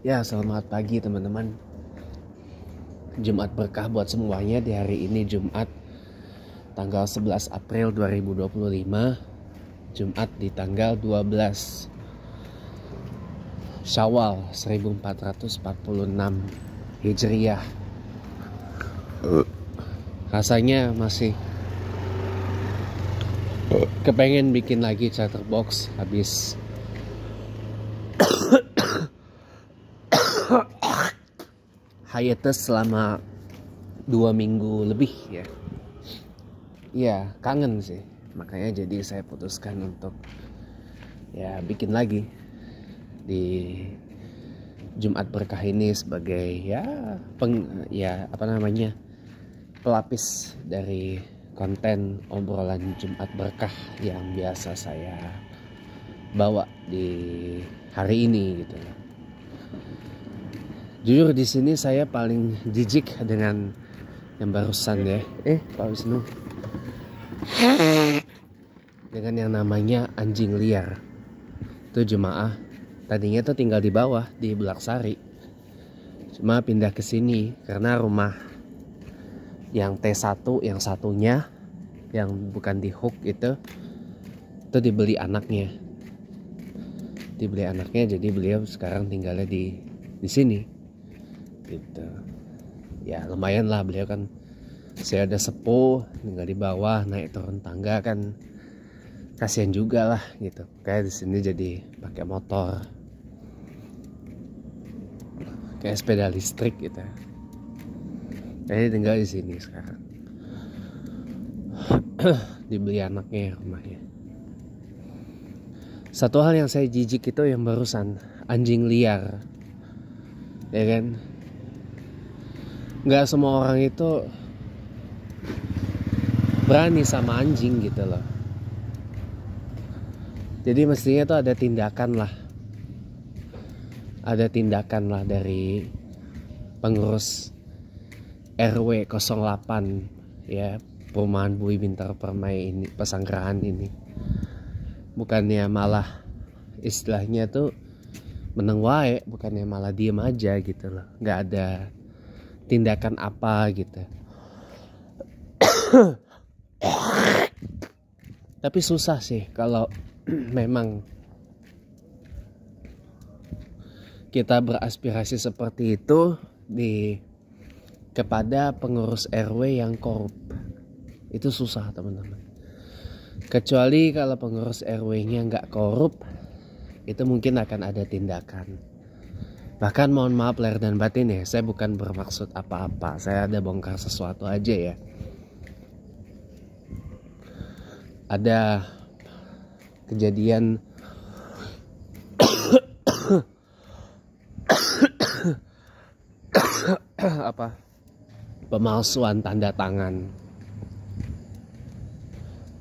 Ya, selamat pagi teman-teman. Jumat berkah buat semuanya di hari ini, Jumat tanggal 11 April 2025. Jumat di tanggal 12 Syawal 1446 Hijriah. Rasanya masih kepengen bikin lagi chatterbox habis hiatus selama 2 minggu lebih ya. Ya kangen sih, makanya jadi saya putuskan untuk ya bikin lagi di Jumat berkah ini sebagai pelapis dari konten obrolan Jumat berkah yang biasa saya bawa di hari ini gitu. Jujur di sini saya paling jijik dengan yang barusan ya. Pak Wisnu. Dengan yang namanya anjing liar. Itu jemaah tadinya tuh tinggal di bawah di Bulaksari. Cuma pindah ke sini karena rumah yang T1 yang satunya yang bukan di Hook itu dibeli anaknya. Dibeli anaknya, jadi beliau sekarang tinggalnya di sini. Gitu. Ya lumayan lah, beliau kan saya ada sepuh, tinggal di bawah, naik turun tangga kan kasihan juga lah gitu. Kayak di sini jadi pakai motor, kayak sepeda listrik gitu. Kayaknya tinggal di sini sekarang. Dibeli anaknya rumahnya. Satu hal yang saya jijik itu yang barusan, anjing liar, ya kan? Nggak semua orang itu berani sama anjing gitu loh. Jadi mestinya tuh ada tindakan lah dari pengurus RW 08 ya, perumahan Bui Bintaro Permai ini, Pesanggerahan ini. Bukannya malah istilahnya tuh meneng wae, bukannya malah diem aja gitu loh. Nggak ada tindakan apa gitu. Tapi susah sih kalau memang kita beraspirasi seperti itu kepada pengurus RW yang korup. Itu susah teman-teman. Kecuali kalau pengurus RW-nya nggak korup, itu mungkin akan ada tindakan. Bahkan mohon maaf lahir dan batin ya, saya bukan bermaksud apa-apa. Saya ada bongkar sesuatu aja ya. Ada kejadian pemalsuan tanda tangan.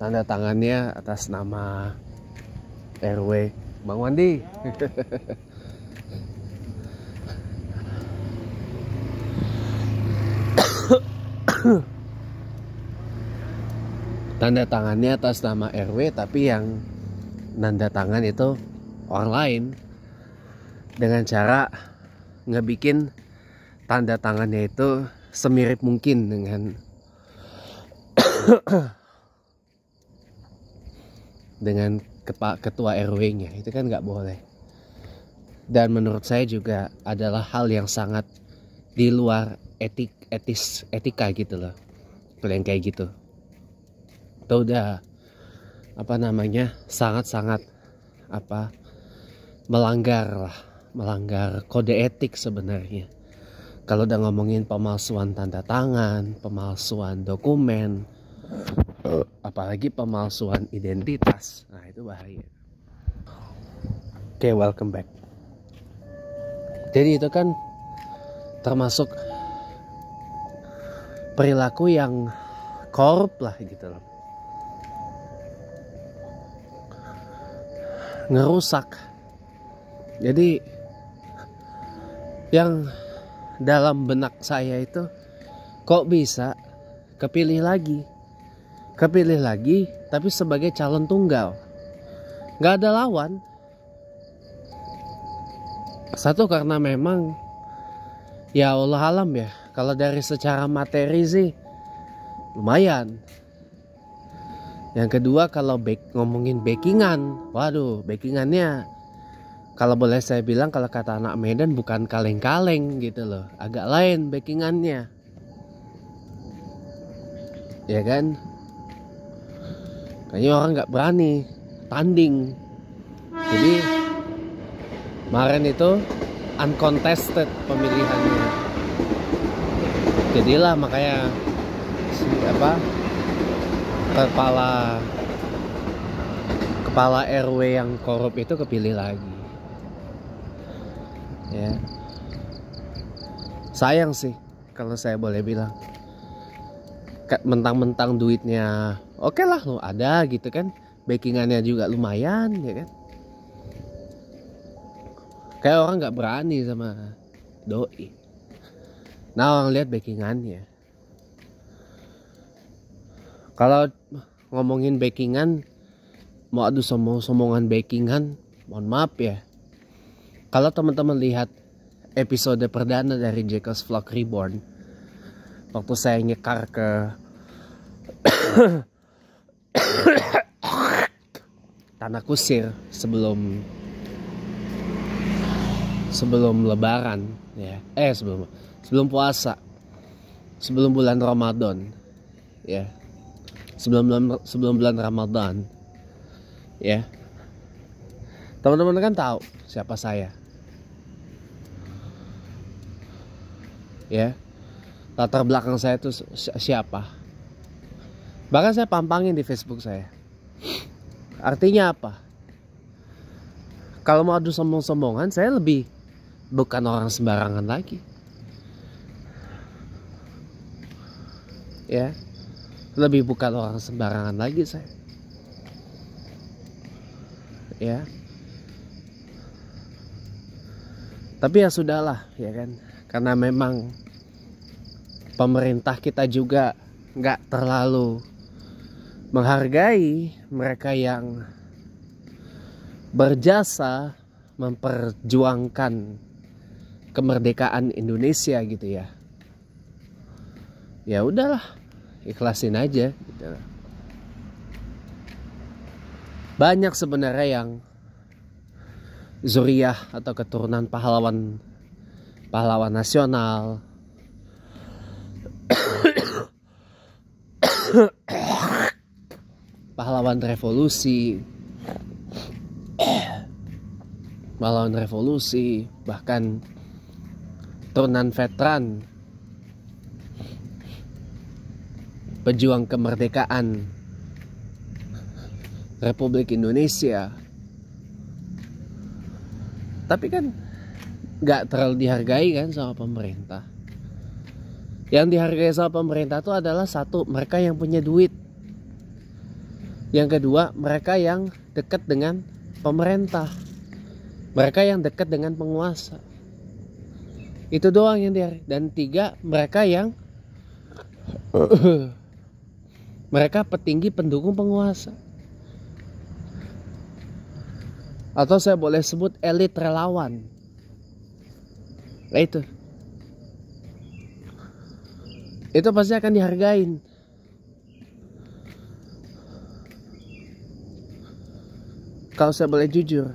Tanda tangannya atas nama RW Bang Wandi. Tanda tangannya atas nama RW, tapi yang nanda tangan itu orang lain, dengan cara ngebikin tanda tangannya itu semirip mungkin dengan dengan ketua RW-nya. Itu kan nggak boleh. Dan menurut saya juga adalah hal yang sangat di luar etika gitu loh. Kalau yang kayak gitu. Itu udah sangat-sangat melanggar kode etik sebenarnya. Kalau udah ngomongin pemalsuan tanda tangan, pemalsuan dokumen, apalagi pemalsuan identitas, nah itu bahaya. Oke, welcome back. Jadi itu kan termasuk perilaku yang korup lah gitu loh. Ngerusak. Jadi yang dalam benak saya itu, kok bisa kepilih lagi tapi sebagai calon tunggal, nggak ada lawan. Satu karena memang ya Allah alam ya, kalau dari secara materi sih lumayan. Yang kedua kalau ngomongin backingan, waduh backingannya kalau boleh saya bilang, kalau kata anak Medan bukan kaleng-kaleng gitu loh, agak lain backingannya, ya kan? Kayaknya orang nggak berani tanding. Jadi kemarin itu uncontested pemilihannya. Jadilah makanya kepala RW yang korup itu kepilih lagi. Ya. Sayang sih kalau saya boleh bilang. Mentang-mentang duitnya oke lah lo ada gitu kan, backingannya juga lumayan ya kan, kayak orang nggak berani sama doi. Nah orang lihat backingannya. Kalau ngomongin backingan, mau adu sombongan backingan, mohon maaf ya, kalau teman-teman lihat episode perdana dari Jacob's Vlog Reborn, waktu saya nyekar ke Tanah Kusir sebelum Lebaran ya, sebelum puasa, sebelum bulan Ramadan ya, sebelum bulan Ramadan ya, teman-teman kan tahu siapa saya ya, latar belakang saya itu siapa. Bahkan saya pampangin di Facebook saya. Artinya apa? Kalau mau adu sombong-sombongan, saya lebih bukan orang sembarangan lagi. Ya. Lebih bukan orang sembarangan lagi saya. Ya. Tapi ya sudahlah, ya kan. Karena memang pemerintah kita juga nggak terlalu menghargai mereka yang berjasa memperjuangkan kemerdekaan Indonesia gitu ya. Ya udahlah, ikhlasin aja gitu. Banyak sebenarnya yang zuriyah atau keturunan pahlawan nasional, pahlawan revolusi, bahkan turunan veteran pejuang kemerdekaan Republik Indonesia. Tapi kan gak terlalu dihargai kan sama pemerintah. Yang dihargai sama pemerintah itu adalah satu, mereka yang punya duit. Yang kedua, mereka yang dekat dengan pemerintah, mereka yang dekat dengan penguasa. Itu doang yang dihargai. Dan tiga, mereka yang mereka petinggi pendukung penguasa, atau saya boleh sebut elit relawan. Nah itu pasti akan dihargain. Kalau saya boleh jujur,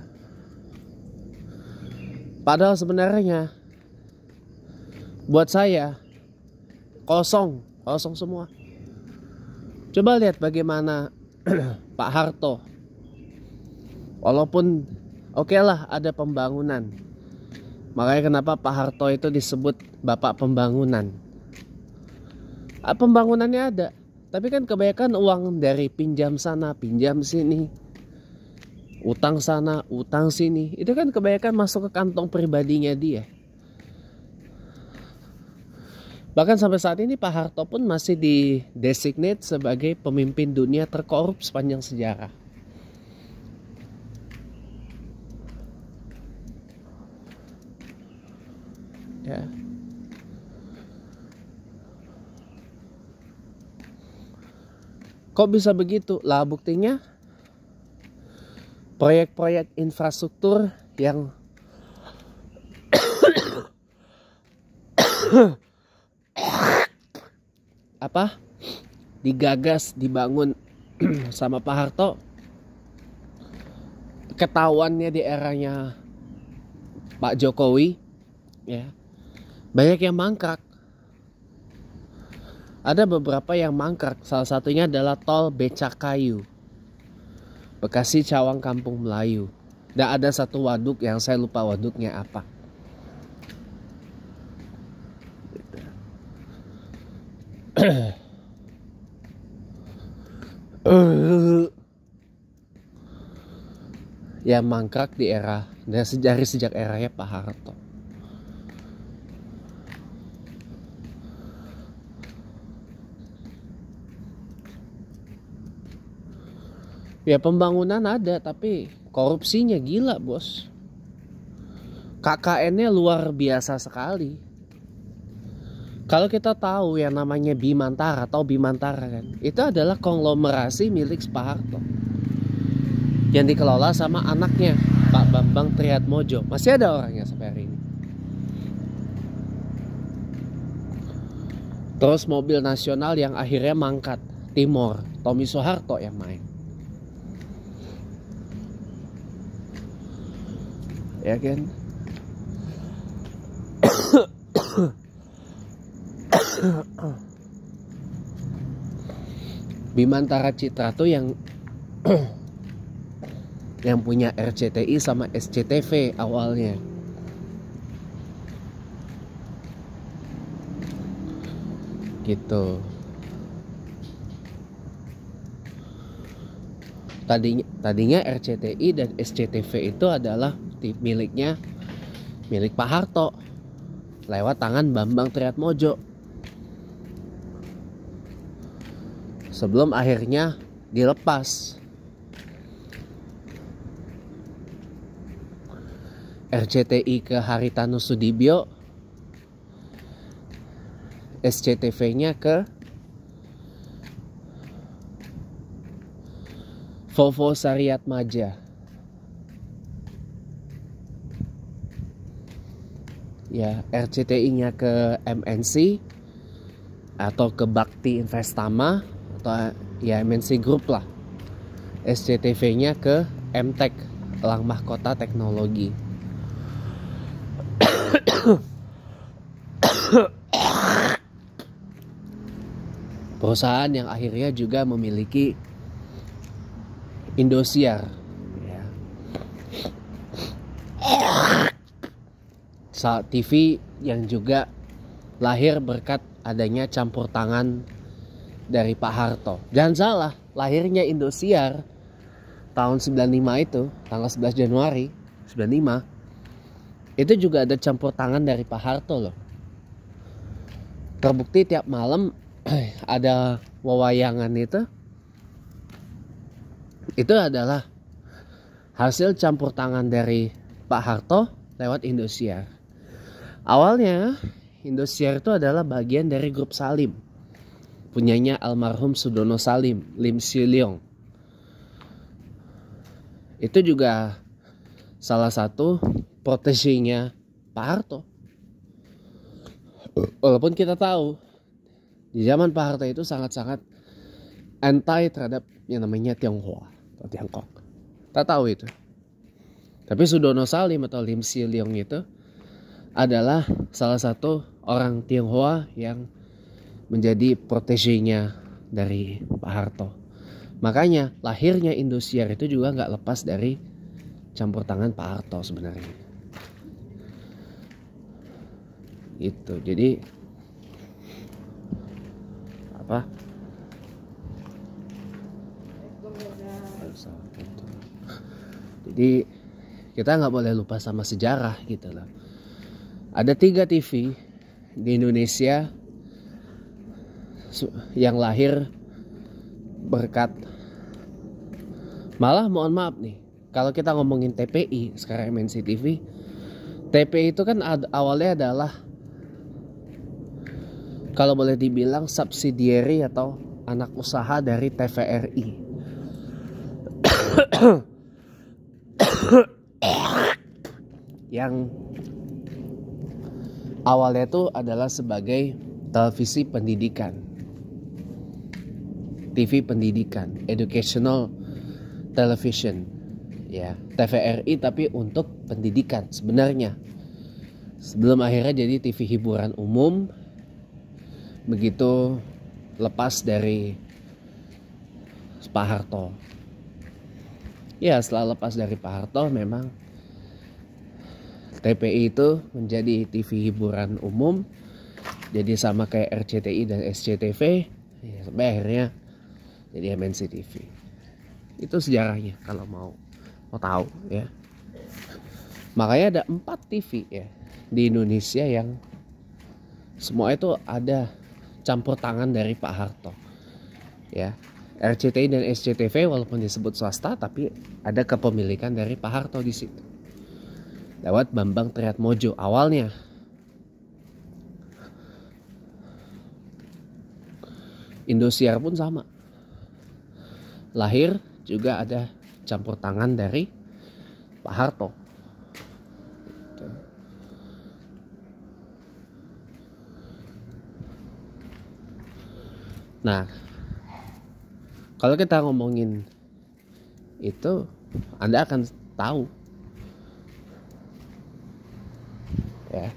padahal sebenarnya buat saya kosong semua. Coba lihat bagaimana Pak Harto. Walaupun oke lah ada pembangunan, makanya kenapa Pak Harto itu disebut Bapak Pembangunan. Pembangunannya ada, tapi kan kebanyakan uang dari pinjam sana, pinjam sini, utang sana, utang sini. Itu kan kebanyakan masuk ke kantong pribadinya dia. Bahkan sampai saat ini Pak Harto pun masih didesignate sebagai pemimpin dunia terkorup sepanjang sejarah. Ya. Kok bisa begitu? Lah buktinya proyek-proyek infrastruktur yang apa digagas, dibangun sama Pak Harto. Ketahuannya di eranya Pak Jokowi, ya banyak yang mangkrak. Ada beberapa yang mangkrak. Salah satunya adalah tol Becakayu, Bekasi Cawang Kampung Melayu. Dan ada satu waduk yang saya lupa waduknya apa. Yang mangkrak di era dari sejak eranya Pak Harto. Ya pembangunan ada, tapi korupsinya gila bos. KKN-nya luar biasa sekali. Kalau kita tahu yang namanya Bimantara atau Bimantara kan, itu adalah konglomerasi milik Pak Harto yang dikelola sama anaknya Pak Bambang Triatmojo. Masih ada orangnya sampai hari ini. Terus mobil nasional yang akhirnya mangkat, Timor, Tommy Soeharto yang main. Ya kan? Bimantara Citra tuh yang yang punya RCTI sama SCTV awalnya. Gitu. Tadinya RCTI dan SCTV itu adalah milik Pak Harto lewat tangan Bambang Triatmojo. Sebelum akhirnya dilepas. RCTI ke Haritanu Sudibyo, SCTV-nya ke Vovo Sariatmaja. Ya, RCTI-nya ke MNC atau ke Bakti Investama atau ya MNC Group lah. SCTV-nya ke MTEK, Elang Mahkota Teknologi. Perusahaan yang akhirnya juga memiliki Indosiar, ya. TV yang juga lahir berkat adanya campur tangan dari Pak Harto. Jangan salah, lahirnya Indosiar tahun 95 itu, tanggal 11 Januari 95, itu juga ada campur tangan dari Pak Harto loh. Terbukti tiap malam ada wewayangan itu adalah hasil campur tangan dari Pak Harto lewat Indosiar. Awalnya Indosiar itu adalah bagian dari grup Salim, punyanya almarhum Sudono Salim, Lim Siliong. Itu juga salah satu protegenya Pak Harto. Walaupun kita tahu di zaman Pak Harto itu sangat-sangat anti terhadap yang namanya Tionghoa atau Tiongkok. Kita tahu itu. Tapi Sudono Salim atau Lim Siliong itu adalah salah satu orang Tionghoa yang menjadi protegenya dari Pak Harto. Makanya lahirnya Indosiar itu juga nggak lepas dari campur tangan Pak Harto sebenarnya. Gitu. Jadi apa? Jadi kita nggak boleh lupa sama sejarah gitu loh. Ada 3 TV di Indonesia yang lahir berkat, malah mohon maaf nih, kalau kita ngomongin TPI sekarang MNC TV, TPI itu kan awalnya adalah kalau boleh dibilang subsidiary atau anak usaha dari TVRI. awalnya itu adalah sebagai televisi pendidikan, TV pendidikan, educational television, ya, TVRI, tapi untuk pendidikan sebenarnya. Sebelum akhirnya jadi TV hiburan umum, begitu lepas dari Pak Harto. Ya, setelah lepas dari Pak Harto memang TPI itu menjadi TV hiburan umum, jadi sama kayak RCTI dan SCTV, ya, sampai akhirnya jadi MNC TV. Itu sejarahnya kalau mau tahu ya. Makanya ada 4 TV ya di Indonesia yang semua itu ada campur tangan dari Pak Harto. Ya, RCTI dan SCTV walaupun disebut swasta tapi ada kepemilikan dari Pak Harto di situ. Lewat Bambang Triatmojo awalnya. Indosiar pun sama. Lahir juga ada campur tangan dari Pak Harto. Nah, kalau kita ngomongin itu, Anda akan tahu ya.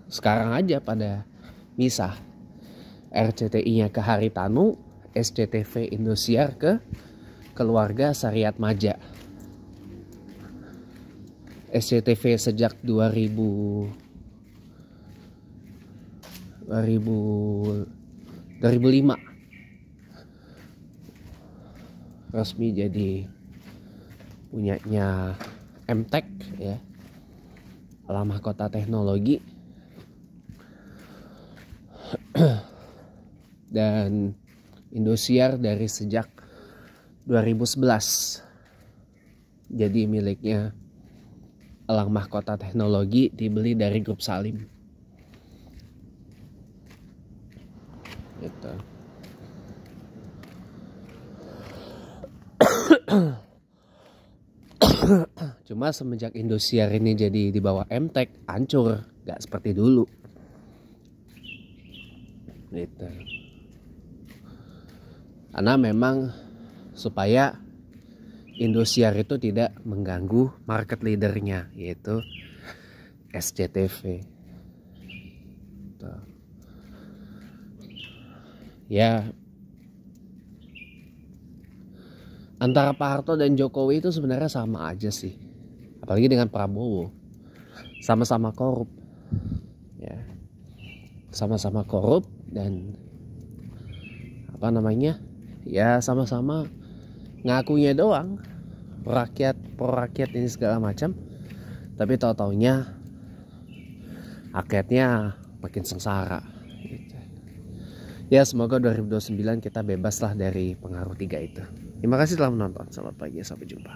Sekarang aja pada misah, RCTI-nya ke Haritanu, SCTV Indosiar ke Keluarga Syariat Maja. SCTV sejak 2005 resmi jadi punyanya MTech ya, Alam Mahkota Teknologi. Dan Indosiar dari sejak 2011 jadi miliknya Alam Mahkota Teknologi, dibeli dari Grup Salim gitu. Cuma semenjak Indosiar ini jadi di bawah MTech, hancur, gak seperti dulu gitu. Karena memang supaya Indosiar itu tidak mengganggu market leadernya, yaitu SCTV. Tuh. Ya, antara Pak Harto dan Jokowi itu sebenarnya sama aja sih. Apalagi dengan Prabowo, sama-sama korup. Ya, sama-sama korup dan apa namanya? Ya sama-sama ngakunya doang pro rakyat ini segala macam, tapi tahu-taunya rakyatnya makin sengsara gitu. Ya, semoga 2029 kita bebas lah dari pengaruh 3 itu. Terima kasih telah menonton. Selamat pagi, sampai jumpa.